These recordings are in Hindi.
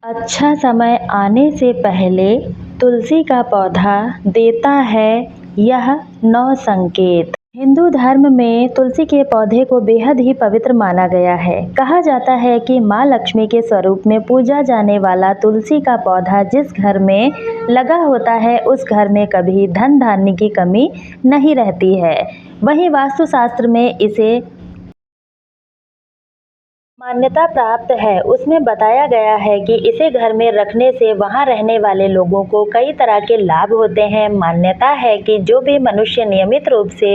अच्छा समय आने से पहले तुलसी का पौधा देता है यह 9 संकेत। हिंदू धर्म में तुलसी के पौधे को बेहद ही पवित्र माना गया है। कहा जाता है कि माँ लक्ष्मी के स्वरूप में पूजा जाने वाला तुलसी का पौधा जिस घर में लगा होता है उस घर में कभी धन धान्य की कमी नहीं रहती है। वहीं वास्तुशास्त्र में इसे मान्यता प्राप्त है। उसमें बताया गया है कि इसे घर में रखने से वहां रहने वाले लोगों को कई तरह के लाभ होते हैं। मान्यता है कि जो भी मनुष्य नियमित रूप से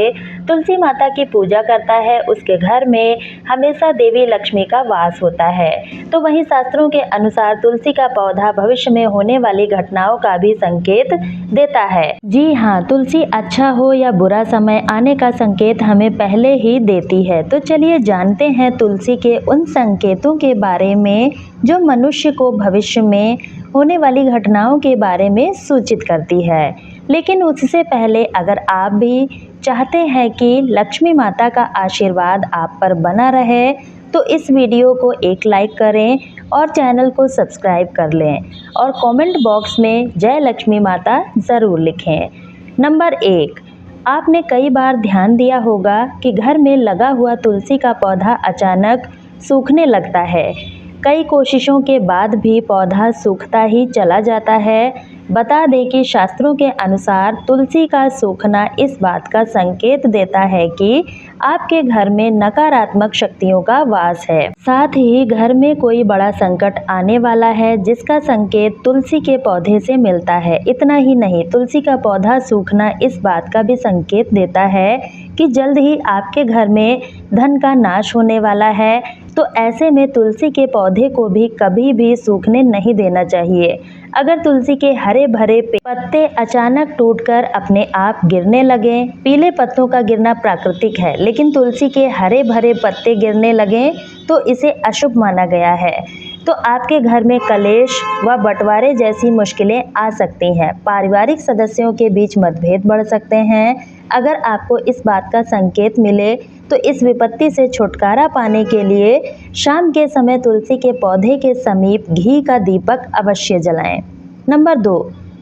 तुलसी माता की पूजा करता है उसके घर में हमेशा देवी लक्ष्मी का वास होता है। तो वहीं शास्त्रों के अनुसार तुलसी का पौधा भविष्य में होने वाली घटनाओं का भी संकेत देता है। जी हाँ, तुलसी अच्छा हो या बुरा समय आने का संकेत हमें पहले ही देती है। तो चलिए जानते हैं तुलसी के उन संकेतों के बारे में जो मनुष्य को भविष्य में होने वाली घटनाओं के बारे में सूचित करती है। लेकिन उससे पहले अगर आप भी चाहते हैं कि लक्ष्मी माता का आशीर्वाद आप पर बना रहे तो इस वीडियो को एक लाइक करें और चैनल को सब्सक्राइब कर लें और कमेंट बॉक्स में जय लक्ष्मी माता ज़रूर लिखें। नंबर 1, आपने कई बार ध्यान दिया होगा कि घर में लगा हुआ तुलसी का पौधा अचानक सूखने लगता है। कई कोशिशों के बाद भी पौधा सूखता ही चला जाता है। बता दें कि शास्त्रों के अनुसार तुलसी का सूखना इस बात का संकेत देता है कि आपके घर में नकारात्मक शक्तियों का वास है। साथ ही घर में कोई बड़ा संकट आने वाला है जिसका संकेत तुलसी के पौधे से मिलता है। इतना ही नहीं, तुलसी का पौधा सूखना इस बात का भी संकेत देता है कि जल्द ही आपके घर में धन का नाश होने वाला है। तो ऐसे में तुलसी के पौधे को भी कभी भी सूखने नहीं देना चाहिए। अगर तुलसी के हरे भरे पत्ते अचानक टूटकर अपने आप गिरने लगें, पीले पत्तों का गिरना प्राकृतिक है, लेकिन तुलसी के हरे भरे पत्ते गिरने लगें तो इसे अशुभ माना गया है। तो आपके घर में कलेश व बंटवारे जैसी मुश्किलें आ सकती हैं। पारिवारिक सदस्यों के बीच मतभेद बढ़ सकते हैं। अगर आपको इस बात का संकेत मिले तो इस विपत्ति से छुटकारा पाने के लिए शाम के समय तुलसी के पौधे के समीप घी का दीपक अवश्य जलाएं। नंबर 2,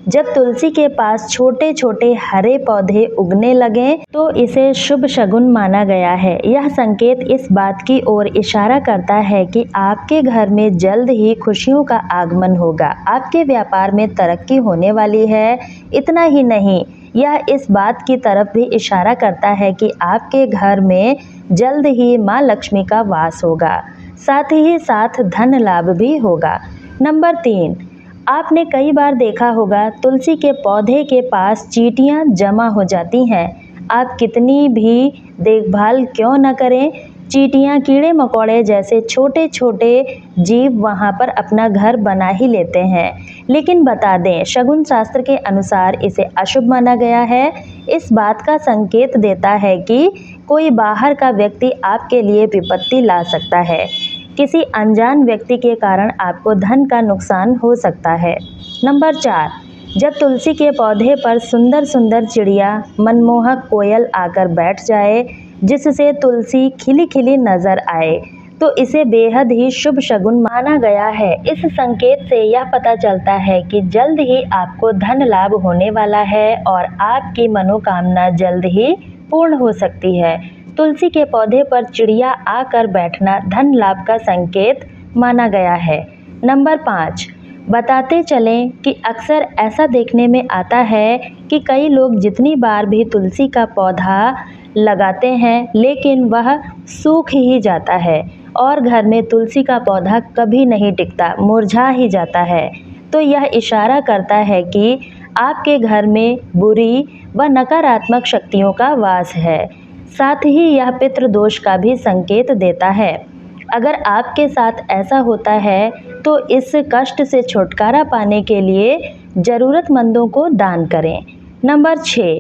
जब तुलसी के पास छोटे छोटे हरे पौधे उगने लगें तो इसे शुभ शगुन माना गया है। यह संकेत इस बात की ओर इशारा करता है कि आपके घर में जल्द ही खुशियों का आगमन होगा, आपके व्यापार में तरक्की होने वाली है। इतना ही नहीं, यह इस बात की तरफ भी इशारा करता है कि आपके घर में जल्द ही माँ लक्ष्मी का वास होगा, साथ ही साथ धन लाभ भी होगा। नंबर 3, आपने कई बार देखा होगा तुलसी के पौधे के पास चींटियां जमा हो जाती हैं। आप कितनी भी देखभाल क्यों न करें, चींटियां कीड़े मकोड़े जैसे छोटे छोटे जीव वहां पर अपना घर बना ही लेते हैं। लेकिन बता दें, शगुन शास्त्र के अनुसार इसे अशुभ माना गया है। इस बात का संकेत देता है कि कोई बाहर का व्यक्ति आपके लिए विपत्ति ला सकता है। किसी अनजान व्यक्ति के कारण आपको धन का नुकसान हो सकता है। नंबर 4, जब तुलसी के पौधे पर सुंदर सुंदर चिड़िया, मनमोहक कोयल आकर बैठ जाए जिससे तुलसी खिली खिली नजर आए तो इसे बेहद ही शुभ शगुन माना गया है। इस संकेत से यह पता चलता है कि जल्द ही आपको धन लाभ होने वाला है और आपकी मनोकामना जल्द ही पूर्ण हो सकती है। तुलसी के पौधे पर चिड़िया आकर बैठना धन लाभ का संकेत माना गया है। नंबर 5, बताते चलें कि अक्सर ऐसा देखने में आता है कि कई लोग जितनी बार भी तुलसी का पौधा लगाते हैं लेकिन वह सूख ही जाता है और घर में तुलसी का पौधा कभी नहीं टिकता, मुरझा ही जाता है। तो यह इशारा करता है कि आपके घर में बुरी व नकारात्मक शक्तियों का वास है। साथ ही यह पितृ दोष का भी संकेत देता है। अगर आपके साथ ऐसा होता है तो इस कष्ट से छुटकारा पाने के लिए ज़रूरतमंदों को दान करें। नंबर 6,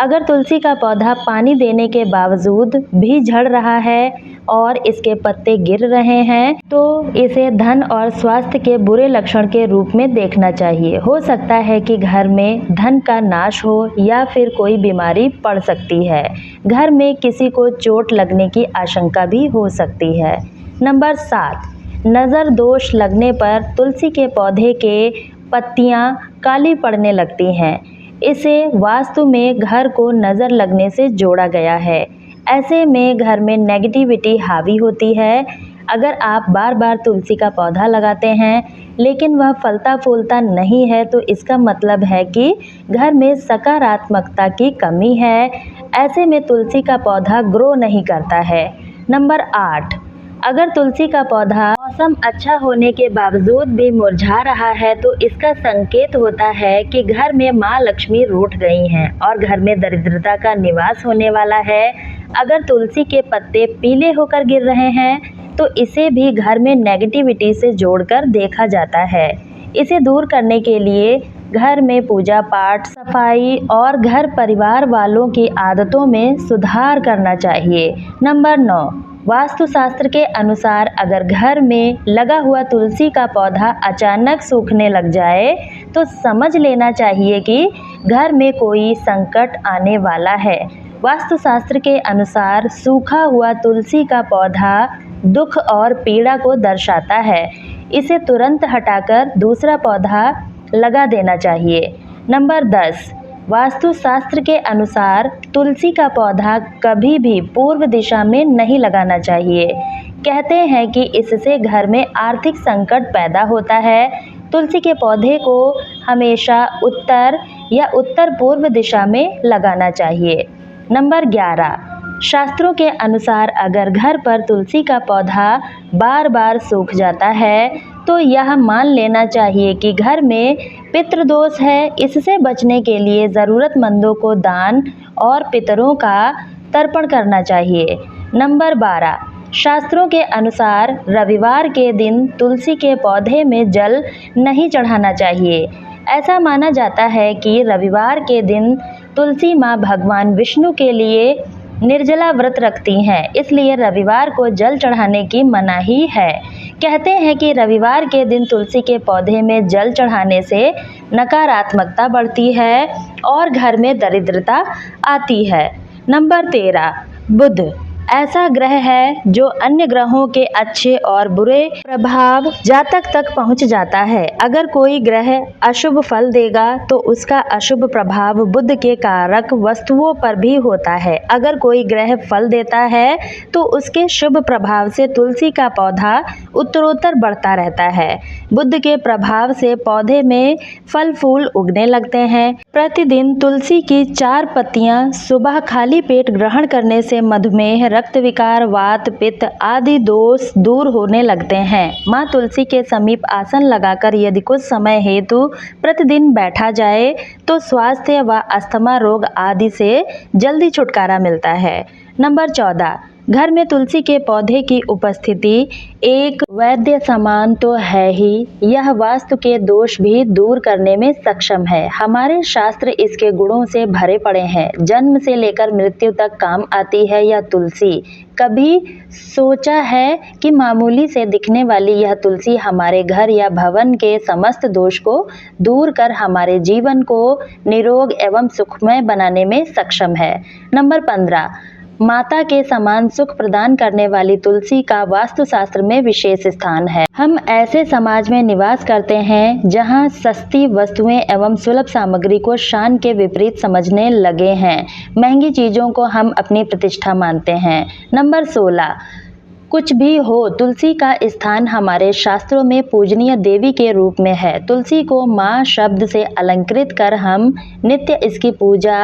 अगर तुलसी का पौधा पानी देने के बावजूद भी झड़ रहा है और इसके पत्ते गिर रहे हैं तो इसे धन और स्वास्थ्य के बुरे लक्षण के रूप में देखना चाहिए। हो सकता है कि घर में धन का नाश हो या फिर कोई बीमारी पड़ सकती है। घर में किसी को चोट लगने की आशंका भी हो सकती है। नंबर 7, नज़र दोष लगने पर तुलसी के पौधे के पत्तियां काली पड़ने लगती हैं। इसे वास्तु में घर को नज़र लगने से जोड़ा गया है। ऐसे में घर में नेगेटिविटी हावी होती है। अगर आप बार बार तुलसी का पौधा लगाते हैं लेकिन वह फलता फूलता नहीं है तो इसका मतलब है कि घर में सकारात्मकता की कमी है। ऐसे में तुलसी का पौधा ग्रो नहीं करता है। नंबर 8, अगर तुलसी का पौधा मौसम अच्छा होने के बावजूद भी मुरझा रहा है तो इसका संकेत होता है कि घर में माँ लक्ष्मी रूठ गई हैं और घर में दरिद्रता का निवास होने वाला है। अगर तुलसी के पत्ते पीले होकर गिर रहे हैं तो इसे भी घर में नेगेटिविटी से जोड़कर देखा जाता है। इसे दूर करने के लिए घर में पूजा पाठ, सफाई और घर परिवार वालों की आदतों में सुधार करना चाहिए। नंबर 9, वास्तुशास्त्र के अनुसार अगर घर में लगा हुआ तुलसी का पौधा अचानक सूखने लग जाए तो समझ लेना चाहिए कि घर में कोई संकट आने वाला है। वास्तुशास्त्र के अनुसार सूखा हुआ तुलसी का पौधा दुख और पीड़ा को दर्शाता है। इसे तुरंत हटाकर दूसरा पौधा लगा देना चाहिए। नंबर 10, वास्तुशास्त्र के अनुसार तुलसी का पौधा कभी भी पूर्व दिशा में नहीं लगाना चाहिए। कहते हैं कि इससे घर में आर्थिक संकट पैदा होता है। तुलसी के पौधे को हमेशा उत्तर या उत्तर पूर्व दिशा में लगाना चाहिए। नंबर 11, शास्त्रों के अनुसार अगर घर पर तुलसी का पौधा बार बार सूख जाता है तो यह मान लेना चाहिए कि घर में पितृदोष है। इससे बचने के लिए ज़रूरतमंदों को दान और पितरों का तर्पण करना चाहिए। नंबर 12, शास्त्रों के अनुसार रविवार के दिन तुलसी के पौधे में जल नहीं चढ़ाना चाहिए। ऐसा माना जाता है कि रविवार के दिन तुलसी माँ भगवान विष्णु के लिए निर्जला व्रत रखती हैं, इसलिए रविवार को जल चढ़ाने की मनाही है। कहते हैं कि रविवार के दिन तुलसी के पौधे में जल चढ़ाने से नकारात्मकता बढ़ती है और घर में दरिद्रता आती है। नंबर 13, बुध ऐसा ग्रह है जो अन्य ग्रहों के अच्छे और बुरे प्रभाव जातक तक पहुंच जाता है। अगर कोई ग्रह अशुभ फल देगा तो उसका अशुभ प्रभाव बुध के कारक वस्तुओं पर भी होता है। अगर कोई ग्रह फल देता है तो उसके शुभ प्रभाव से तुलसी का पौधा उत्तरोत्तर बढ़ता रहता है। बुध के प्रभाव से पौधे में फल फूल उगने लगते हैं। प्रतिदिन तुलसी की 4 पत्तियां सुबह खाली पेट ग्रहण करने से मधुमेह, रक्त विकार, वात, पित्त आदि दोष दूर होने लगते हैं। माँ तुलसी के समीप आसन लगाकर यदि कुछ समय हेतु प्रतिदिन बैठा जाए तो स्वास्थ्य व अस्थमा रोग आदि से जल्दी छुटकारा मिलता है। नंबर 14, घर में तुलसी के पौधे की उपस्थिति एक वैद्य समान तो है ही, यह वास्तु के दोष भी दूर करने में सक्षम है। हमारे शास्त्र इसके गुणों से भरे पड़े हैं। जन्म से लेकर मृत्यु तक काम आती है यह तुलसी। कभी सोचा है कि मामूली से दिखने वाली यह तुलसी हमारे घर या भवन के समस्त दोष को दूर कर हमारे जीवन को निरोग एवं सुखमय बनाने में सक्षम है। नंबर 15, माता के समान सुख प्रदान करने वाली तुलसी का वास्तुशास्त्र में विशेष स्थान है। हम ऐसे समाज में निवास करते हैं जहां सस्ती वस्तुएं एवं सुलभ सामग्री को शान के विपरीत समझने लगे हैं। महंगी चीजों को हम अपनी प्रतिष्ठा मानते हैं। नंबर 16, कुछ भी हो, तुलसी का स्थान हमारे शास्त्रों में पूजनीय देवी के रूप में है। तुलसी को माँ शब्द से अलंकृत कर हम नित्य इसकी पूजा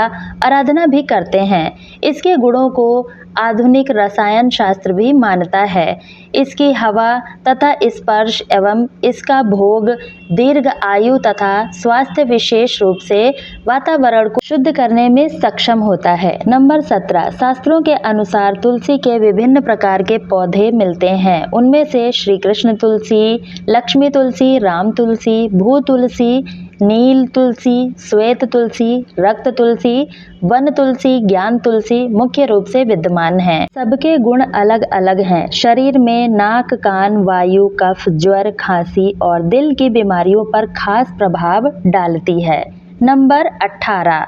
आराधना भी करते हैं। इसके गुणों को आधुनिक रसायन शास्त्र भी मानता है। इसकी हवा तथा स्पर्श एवं इसका भोग दीर्घ आयु तथा स्वास्थ्य विशेष रूप से वातावरण को शुद्ध करने में सक्षम होता है। नंबर 17, शास्त्रों के अनुसार तुलसी के विभिन्न प्रकार के पौधे मिलते हैं। उनमें से श्री कृष्ण तुलसी, लक्ष्मी तुलसी, राम तुलसी, भू तुलसी, नील तुलसी, श्वेत तुलसी, रक्त तुलसी, वन तुलसी, ज्ञान तुलसी मुख्य रूप से विद्यमान हैं। सबके गुण अलग अलग हैं। शरीर में नाक, कान, वायु, कफ, ज्वर, खांसी और दिल की बीमारियों पर खास प्रभाव डालती है। नंबर 18,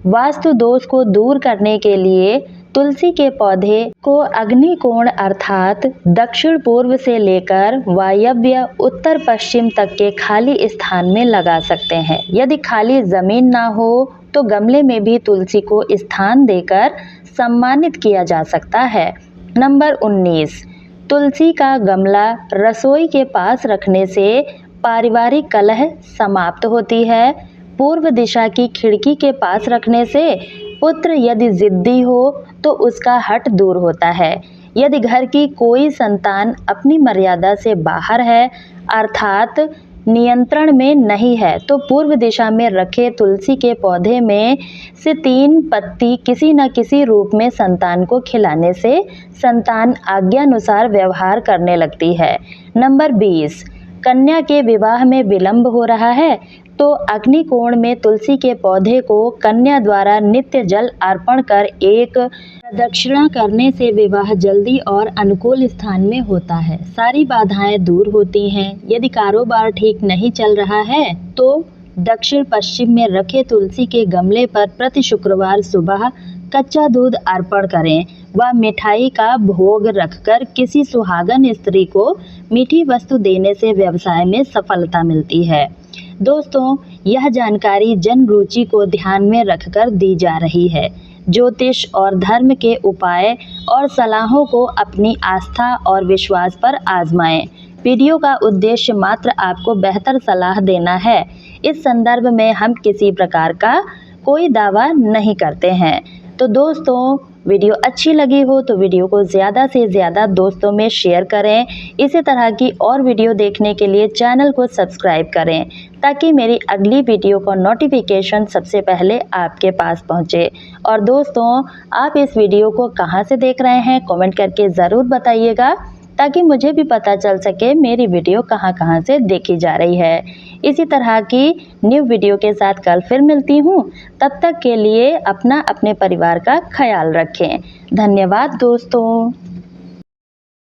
वास्तु दोष को दूर करने के लिए तुलसी के पौधे को अग्निकोण अर्थात दक्षिण पूर्व से लेकर वायव्य उत्तर पश्चिम तक के खाली स्थान में लगा सकते हैं। यदि खाली जमीन ना हो तो गमले में भी तुलसी को स्थान देकर सम्मानित किया जा सकता है। नंबर 19, तुलसी का गमला रसोई के पास रखने से पारिवारिक कलह समाप्त होती है। पूर्व दिशा की खिड़की के पास रखने से पुत्र यदि जिद्दी हो तो उसका हठ दूर होता है। यदि घर की कोई संतान अपनी मर्यादा से बाहर है अर्थात नियंत्रण में नहीं है तो पूर्व दिशा में रखे तुलसी के पौधे में से 3 पत्ती किसी न किसी रूप में संतान को खिलाने से संतान आज्ञानुसार व्यवहार करने लगती है। नंबर 20, कन्या के विवाह में विलंब हो रहा है तो अग्निकोण में तुलसी के पौधे को कन्या द्वारा नित्य जल अर्पण कर एक प्रदक्षिणा करने से विवाह जल्दी और अनुकूल स्थान में होता है। सारी बाधाएं दूर होती हैं। यदि कारोबार ठीक नहीं चल रहा है तो दक्षिण पश्चिम में रखे तुलसी के गमले पर प्रति शुक्रवार सुबह कच्चा दूध अर्पण करें व मिठाई का भोग रखकर किसी सुहागन स्त्री को मीठी वस्तु देने से व्यवसाय में सफलता मिलती है। दोस्तों, यह जानकारी जन रुचि को ध्यान में रखकर दी जा रही है। ज्योतिष और धर्म के उपाय और सलाहों को अपनी आस्था और विश्वास पर आजमाएं। वीडियो का उद्देश्य मात्र आपको बेहतर सलाह देना है। इस संदर्भ में हम किसी प्रकार का कोई दावा नहीं करते हैं। तो दोस्तों, वीडियो अच्छी लगी हो तो वीडियो को ज़्यादा से ज़्यादा दोस्तों में शेयर करें। इसी तरह की और वीडियो देखने के लिए चैनल को सब्सक्राइब करें ताकि मेरी अगली वीडियो का नोटिफिकेशन सबसे पहले आपके पास पहुंचे। और दोस्तों, आप इस वीडियो को कहां से देख रहे हैं कमेंट करके ज़रूर बताइएगा ताकि मुझे भी पता चल सके मेरी वीडियो कहां से देखी जा रही है। इसी तरह की न्यू वीडियो के साथ कल फिर मिलती हूँ। तब तक के लिए अपना अपने परिवार का ख्याल रखें। धन्यवाद दोस्तों।